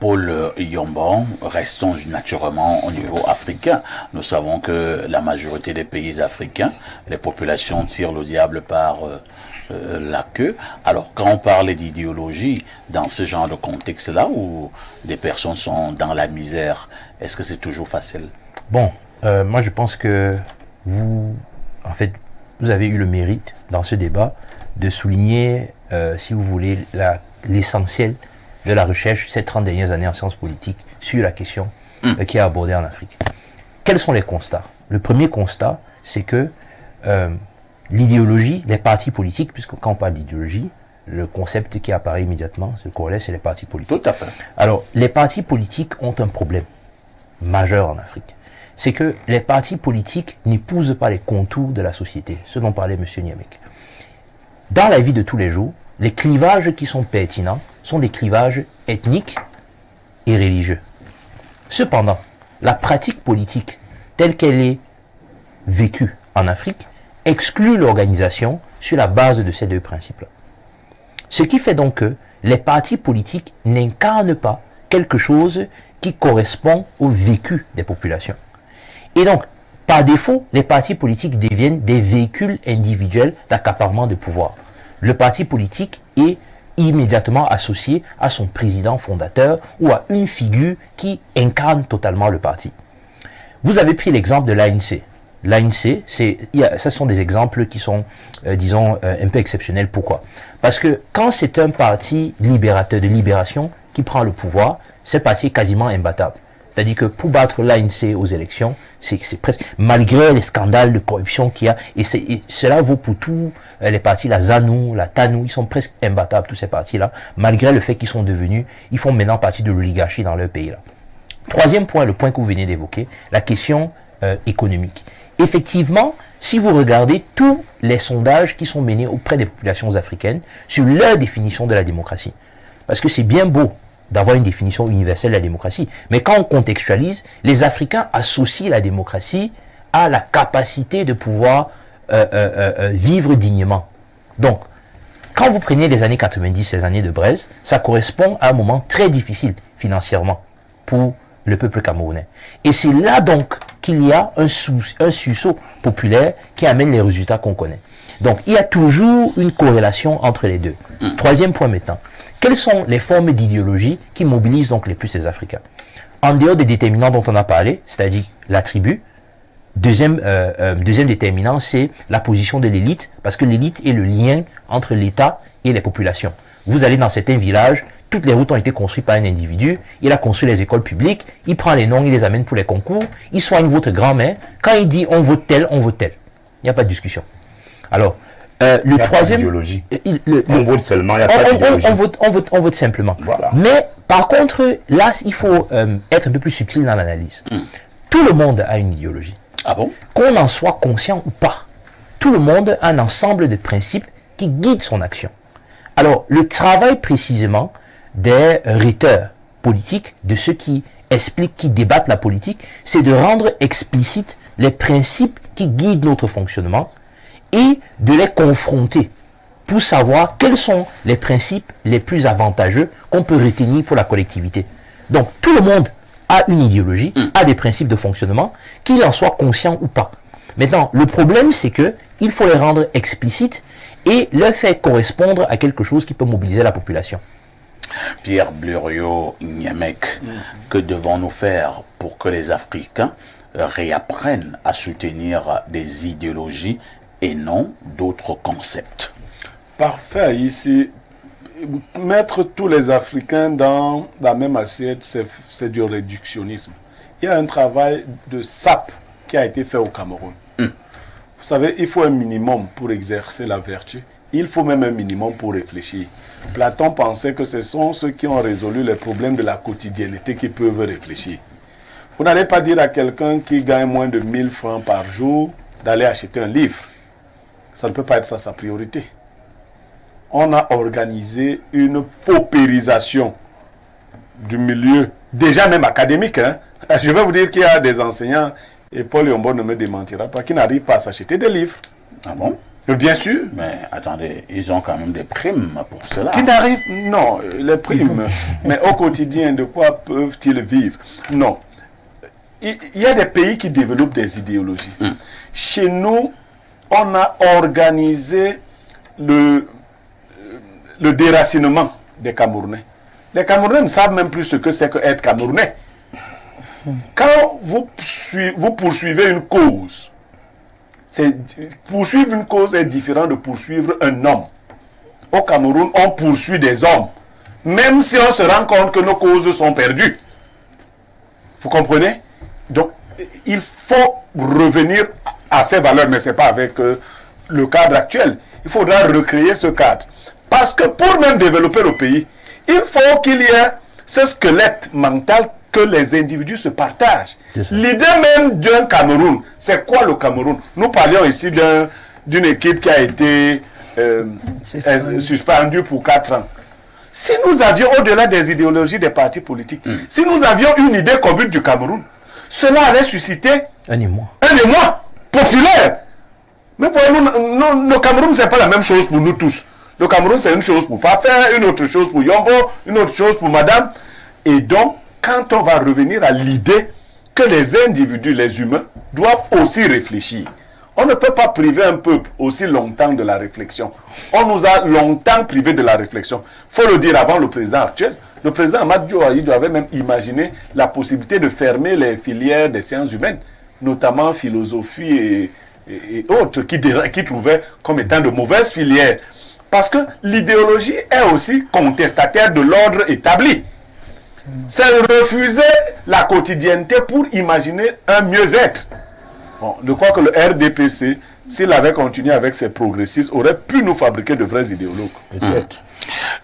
Paul Yombon, restons naturellement au niveau africain. Nous savons que la majorité des pays africains, les populations tirent le diable par la queue. Alors, quand on parle d'idéologie dans ce genre de contexte-là, où des personnes sont dans la misère, est-ce que c'est toujours facile? Bon, moi je pense que vous, en fait, vous avez eu le mérite dans ce débat de souligner, si vous voulez, l'essentiel de la recherche ces 30 dernières années en sciences politiques sur la question qui est abordée en Afrique. Quels sont les constats? Le premier constat, c'est que l'idéologie, les partis politiques, puisque quand on parle d'idéologie, le concept qui apparaît immédiatement, ce corollaire, c'est les partis politiques. Tout à fait. Alors, les partis politiques ont un problème majeur en Afrique. C'est que les partis politiques n'épousent pas les contours de la société, ce dont parlait M. Niamek. Dans la vie de tous les jours, les clivages qui sont pertinents sont des clivages ethniques et religieux. Cependant, la pratique politique telle qu'elle est vécue en Afrique exclut l'organisation sur la base de ces deux principes-là. Ce qui fait donc que les partis politiques n'incarnent pas quelque chose qui correspond au vécu des populations. Et donc, par défaut, les partis politiques deviennent des véhicules individuels d'accaparement de pouvoir. Le parti politique est immédiatement associé à son président fondateur ou à une figure qui incarne totalement le parti. Vous avez pris l'exemple de l'ANC. L'ANC, ce sont des exemples qui sont, disons, un peu exceptionnels. Pourquoi? Parce que quand c'est un parti libérateur de libération qui prend le pouvoir, ce parti est quasiment imbattable. C'est-à-dire que pour battre l'ANC aux élections, c'est presque, malgré les scandales de corruption qu'il y a, et cela vaut pour tous les partis, la ZANU, la TANU, ils sont presque imbattables, tous ces partis-là, malgré le fait qu'ils sont devenus, ils font maintenant partie de l'oligarchie dans leur pays-là. Troisième point, le point que vous venez d'évoquer, la question économique. Effectivement, si vous regardez tous les sondages qui sont menés auprès des populations africaines sur leur définition de la démocratie, parce que c'est bien beau d'avoir une définition universelle de la démocratie. Mais quand on contextualise, les Africains associent la démocratie à la capacité de pouvoir vivre dignement. Donc, quand vous prenez les années 90, les années de Braise, ça correspond à un moment très difficile financièrement pour le peuple camerounais. Et c'est là donc qu'il y a un sursaut populaire qui amène les résultats qu'on connaît. Donc, il y a toujours une corrélation entre les deux. Troisième point maintenant. Quelles sont les formes d'idéologie qui mobilisent donc les plus les Africains? En dehors des déterminants dont on a parlé, c'est-à-dire la tribu, deuxième déterminant, c'est la position de l'élite, parce que l'élite est le lien entre l'État et les populations. Vous allez dans certains villages, toutes les routes ont été construites par un individu, il a construit les écoles publiques, il prend les noms, il les amène pour les concours, il soigne votre grand-mère, quand il dit on vote tel, on vote tel. Il n'y a pas de discussion. Alors, le troisième, on vote seulement, il n'y a pas d'idéologie. On vote simplement. Voilà. Mais par contre, là, il faut être un peu plus subtil dans l'analyse. Tout le monde a une idéologie. Ah bon? Qu'on en soit conscient ou pas. Tout le monde a un ensemble de principes qui guident son action. Alors, le travail précisément des rhéteurs politiques, de ceux qui expliquent, qui débattent la politique, c'est de rendre explicite les principes qui guident notre fonctionnement et de les confronter pour savoir quels sont les principes les plus avantageux qu'on peut retenir pour la collectivité. Donc tout le monde a une idéologie, a des principes de fonctionnement, qu'il en soit conscient ou pas. Maintenant, le problème c'est que il faut les rendre explicites et leur faire correspondre à quelque chose qui peut mobiliser la population. Pierre Blériot-Niamek, que devons-nous faire pour que les Africains réapprennent à soutenir des idéologies et non d'autres concepts? Parfait. Ici, mettre tous les Africains dans la même assiette, c'est du réductionnisme. Il y a un travail de sape qui a été fait au Cameroun. Vous savez, il faut un minimum pour exercer la vertu. Il faut même un minimum pour réfléchir. Platon pensait que ce sont ceux qui ont résolu les problèmes de la quotidienneté qui peuvent réfléchir. Vous n'allez pas dire à quelqu'un qui gagne moins de 1000 francs par jour d'aller acheter un livre. Ça ne peut pas être ça sa priorité. On a organisé une paupérisation du milieu, déjà même académique. Je vais vous dire qu'il y a des enseignants, et Paul Yombon ne me démentira pas, qui n'arrivent pas à s'acheter des livres. Ah bon? Bien sûr. Mais attendez, ils ont quand même des primes pour cela. Qui n'arrivent, non, les primes. Mais au quotidien, de quoi peuvent-ils vivre? Non. Il y a des pays qui développent des idéologies. Chez nous, on a organisé le déracinement des Camerounais. Les Camerounais ne savent même plus ce que c'est qu'être Camerounais. Quand vous poursuivez une cause, poursuivre une cause est différent de poursuivre un homme. Au Cameroun, on poursuit des hommes, même si on se rend compte que nos causes sont perdues. Vous comprenez? Donc, il faut revenir à ces valeurs, mais ce n'est pas avec le cadre actuel. Il faudra recréer ce cadre. Parce que pour même développer le pays, il faut qu'il y ait ce squelette mental que les individus se partagent. L'idée même d'un Cameroun, c'est quoi le Cameroun? Nous parlions ici d'une équipe qui a été suspendue pour 4 ans. Si nous avions, au-delà des idéologies des partis politiques, si nous avions une idée commune du Cameroun, cela allait susciter un émoi populaire. Mais pour nous, le Cameroun, ce n'est pas la même chose pour nous tous. Le Cameroun, c'est une chose pour Papa, une autre chose pour Yombo, une autre chose pour Madame. Et donc, quand on va revenir à l'idée que les individus, les humains, doivent aussi réfléchir. On ne peut pas priver un peuple aussi longtemps de la réflexion. On nous a longtemps privés de la réflexion. Il faut le dire avant le président actuel. Le président Ahmad Diohaïdou avait même imaginé la possibilité de fermer les filières des sciences humaines, notamment philosophie et autres, qui trouvaient comme étant de mauvaises filières. Parce que l'idéologie est aussi contestataire de l'ordre établi. C'est refuser la quotidienneté pour imaginer un mieux-être. Bon, je crois que le RDPC, s'il avait continué avec ses progressistes, aurait pu nous fabriquer de vrais idéologues. Peut-être.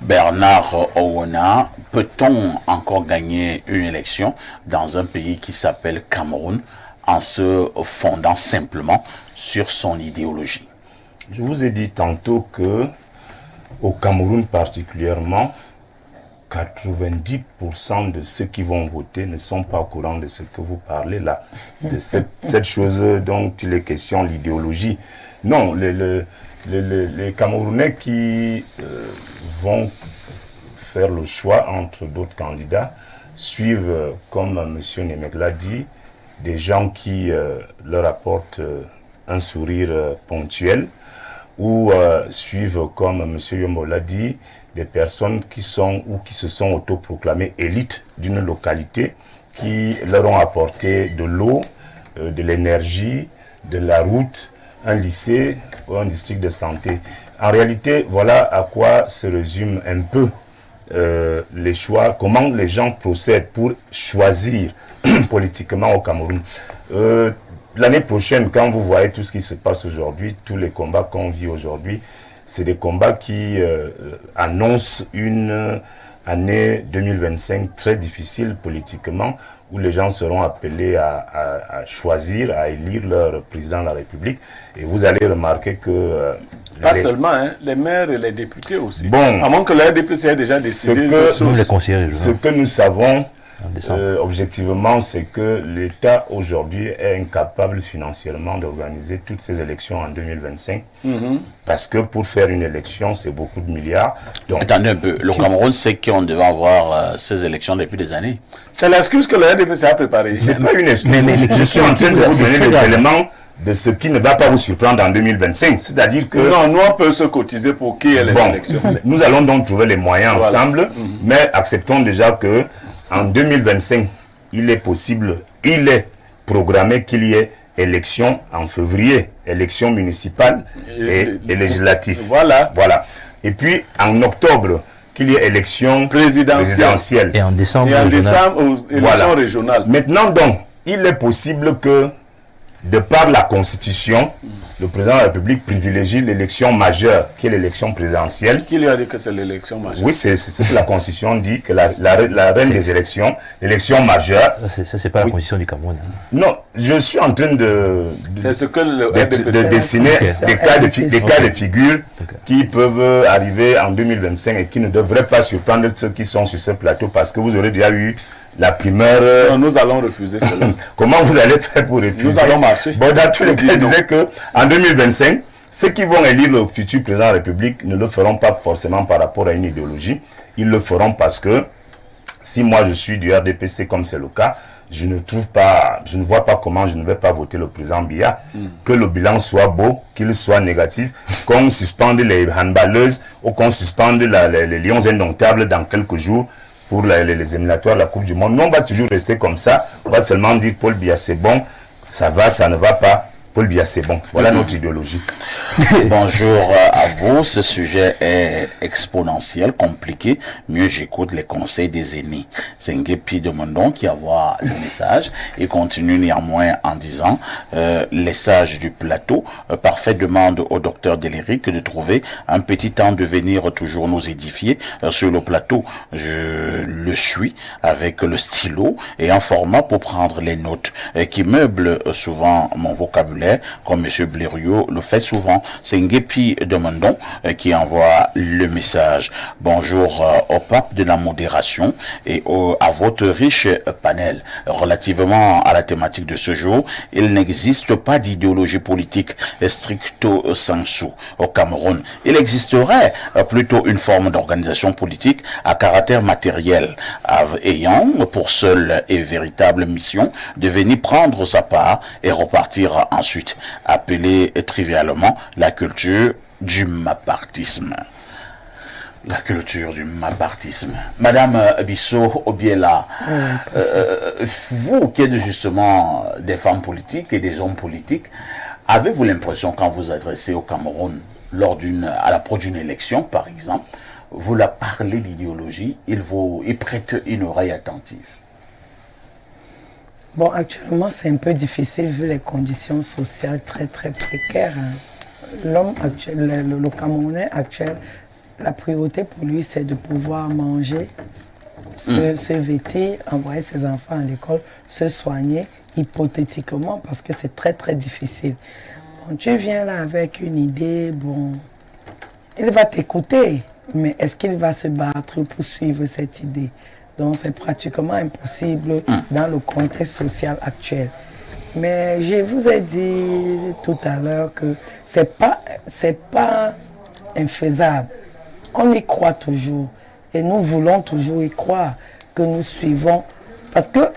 Bernard Owona, peut-on encore gagner une élection dans un pays qui s'appelle Cameroun en se fondant simplement sur son idéologie? Je vous ai dit tantôt que au Cameroun particulièrement, 90% de ceux qui vont voter ne sont pas au courant de ce que vous parlez là, de cette chose dont il est question, l'idéologie. Non, les Camerounais qui vont faire le choix entre d'autres candidats suivent, comme M. Niemek l'a dit, des gens qui leur apportent un sourire ponctuel, ou suivent, comme M. Yombo l'a dit, des personnes qui sont ou qui se sont autoproclamées élites d'une localité, qui leur ont apporté de l'eau, de l'énergie, de la route, un lycée ou un district de santé. En réalité, voilà à quoi se résume un peu les choix, comment les gens procèdent pour choisir politiquement au Cameroun. L'année prochaine, quand vous voyez tout ce qui se passe aujourd'hui, tous les combats qu'on vit aujourd'hui, c'est des combats qui annoncent une année 2025 très difficile politiquement, où les gens seront appelés à choisir, à élire leur président de la République. Et vous allez remarquer que... Pas seulement, hein, les maires et les députés aussi. Bon, à moins que le RDPC ait déjà décidé... Ce que nous savons... objectivement, c'est que l'État aujourd'hui est incapable financièrement d'organiser toutes ces élections en 2025. Parce que pour faire une élection, c'est beaucoup de milliards. Donc, attendez un peu, le Cameroun sait qu'on devait avoir ces élections depuis des années. C'est l'excuse que le RDPC a préparée. C'est pas une excuse. Je suis en train de vous donner les éléments de ce qui ne va pas vous surprendre en 2025. C'est-à-dire que... Non, nous on peut se cotiser pour qu'il y ait les élections. Nous allons donc trouver les moyens ensemble, mais acceptons déjà que en 2025, il est possible, il est programmé qu'il y ait élection en février, élection municipale et législative. Voilà. Et puis en octobre, qu'il y ait élection présidentielle. Et en décembre, élection régionale. Maintenant donc, il est possible que, de par la Constitution, le président de la République privilégie l'élection majeure, qui est l'élection présidentielle. Qui lui a dit que c'est l'élection majeure? Oui, c'est ce que la Constitution dit, que la reine des élections, l'élection majeure... Ça, c'est pas la Constitution du Cameroun. Hein. Non, je suis en train de dessiner des cas de figure qui peuvent arriver en 2025 et qui ne devraient pas surprendre ceux qui sont sur ce plateau, parce que vous aurez déjà eu la primeur... Non, nous allons refuser cela. Comment vous allez faire pour refuser? Nous allons marcher. Bon, dans tous les cas, je disais qu'en 2025, Ceux qui vont élire le futur président de la République ne le feront pas forcément par rapport à une idéologie. Ils le feront parce que si moi je suis du RDPC comme c'est le cas, je ne vois pas comment je ne vais pas voter le président Biya. Que le bilan soit beau, qu'il soit négatif, qu'on suspende les handballeuses ou qu'on suspende les lions indomptables dans quelques jours pour les éliminatoires de la Coupe du Monde. Nous, on va toujours rester comme ça. On va seulement dire Paul Biya c'est bon, ça va, ça ne va pas. Paul Biya c'est bon. Voilà notre idéologie. Bonjour à vous. Ce sujet est exponentiel, compliqué. Mieux j'écoute les conseils des aînés. C'est Nguepi de Mondon qui envoie le message et continue néanmoins en disant les sages du plateau, parfait demande au docteur Deléric de trouver un petit temps de venir toujours nous édifier sur le plateau. Je le suis avec le stylo et un format pour prendre les notes qui meuble souvent mon vocabulaire comme M. Blériot le fait souvent. C'est Nguepi de Mondon qui envoie le message. Bonjour au pape de la modération et à votre riche panel. Relativement à la thématique de ce jour, il n'existe pas d'idéologie politique stricto sensu au Cameroun. Il existerait plutôt une forme d'organisation politique à caractère matériel, ayant pour seule et véritable mission de venir prendre sa part et repartir ensuite, appelée trivialement la culture du mapartisme. La culture du mapartisme. Madame Bissot Obiela, vous qui êtes justement des femmes politiques et des hommes politiques, avez-vous l'impression quand vous adressez au Cameroun à l'approche d'une élection par exemple, vous leur parlez d'idéologie, ils prêtent une oreille attentive? Bon, actuellement, c'est un peu difficile vu les conditions sociales très, très précaires. L'homme actuel, le Camerounais actuel, la priorité pour lui, c'est de pouvoir manger, se vêtir, envoyer ses enfants à l'école, se soigner, hypothétiquement, parce que c'est très, très difficile. Bon, tu viens là avec une idée, bon, il va t'écouter, mais est-ce qu'il va se battre pour suivre cette idée? Donc c'est pratiquement impossible dans le contexte social actuel. Mais je vous ai dit tout à l'heure que c'est pas infaisable. On y croit toujours et nous voulons toujours y croire que nous suivons. Parce que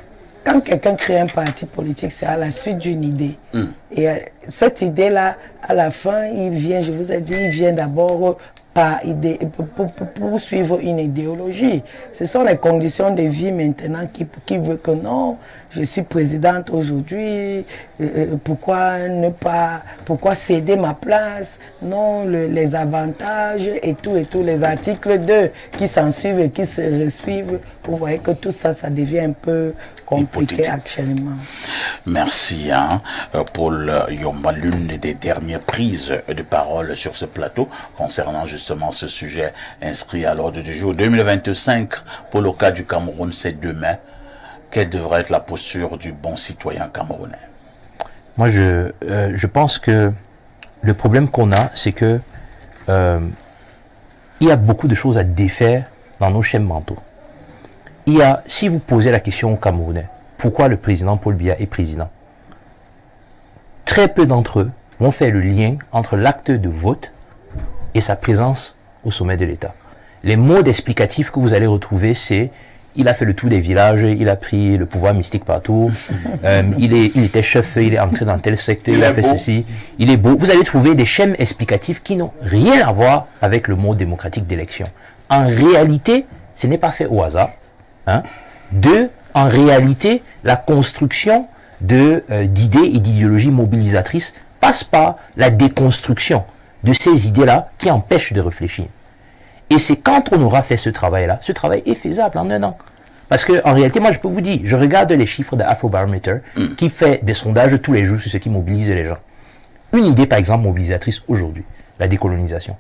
quand quelqu'un crée un parti politique, c'est à la suite d'une idée. Et cette idée-là, à la fin, il vient, je vous ai dit, il vient d'abord par idée, pour suivre une idéologie. Ce sont les conditions de vie maintenant qui veulent que non, je suis présidente aujourd'hui, pourquoi céder ma place? Non, les avantages et tout, les articles 2 qui s'en suivent et qui se suivent. Vous voyez que tout ça, ça devient un peu compliqué actuellement. Merci, Paul Yomba, l'une des dernières prises de parole sur ce plateau concernant justement ce sujet inscrit à l'ordre du jour 2025 pour le cas du Cameroun, c'est demain. Quelle devrait être la posture du bon citoyen camerounais? Moi, je pense que le problème qu'on a, c'est que il y a beaucoup de choses à défaire dans nos schèmes mentaux. Si vous posez la question aux Camerounais, pourquoi le président Paul Biya est président? Très peu d'entre eux vont faire le lien entre l'acte de vote et sa présence au sommet de l'État. Les mots d'explicatifs que vous allez retrouver, c'est il a fait le tour des villages, il a pris le pouvoir mystique partout, il était chef, il est entré dans tel secteur, il a fait ceci, il est beau. Vous allez trouver des schèmes explicatifs qui n'ont rien à voir avec le mot démocratique d'élection. En réalité, ce n'est pas fait au hasard. En réalité, la construction d'idées et d'idéologies mobilisatrices passe par la déconstruction de ces idées-là qui empêchent de réfléchir. Et c'est quand on aura fait ce travail-là, ce travail est faisable en 1 an. Parce qu'en réalité, moi je peux vous dire, je regarde les chiffres de Afrobarometer qui fait des sondages tous les jours sur ce qui mobilise les gens. Une idée par exemple mobilisatrice aujourd'hui, la décolonisation,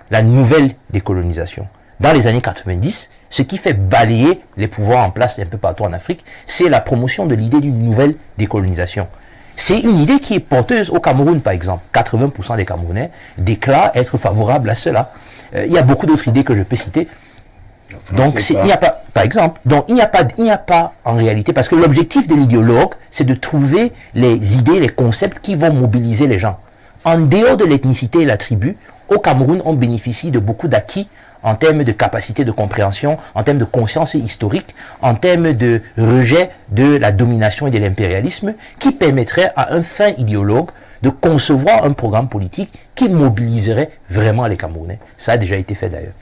la nouvelle décolonisation. Dans les années 90, ce qui fait balayer les pouvoirs en place un peu partout en Afrique, c'est la promotion de l'idée d'une nouvelle décolonisation. C'est une idée qui est porteuse au Cameroun par exemple. 80% des Camerounais déclarent être favorables à cela. Il y a beaucoup d'autres idées que je peux citer. Donc, il n'y a pas, par exemple, donc il n'y a pas en réalité, parce que l'objectif de l'idéologue, c'est de trouver les idées, les concepts qui vont mobiliser les gens. en dehors de l'ethnicité et la tribu, au Cameroun, on bénéficie de beaucoup d'acquis en termes de capacité de compréhension, en termes de conscience historique, en termes de rejet de la domination et de l'impérialisme, qui permettrait à un fin idéologue de concevoir un programme politique qui mobiliserait vraiment les Camerounais. Ça a déjà été fait d'ailleurs.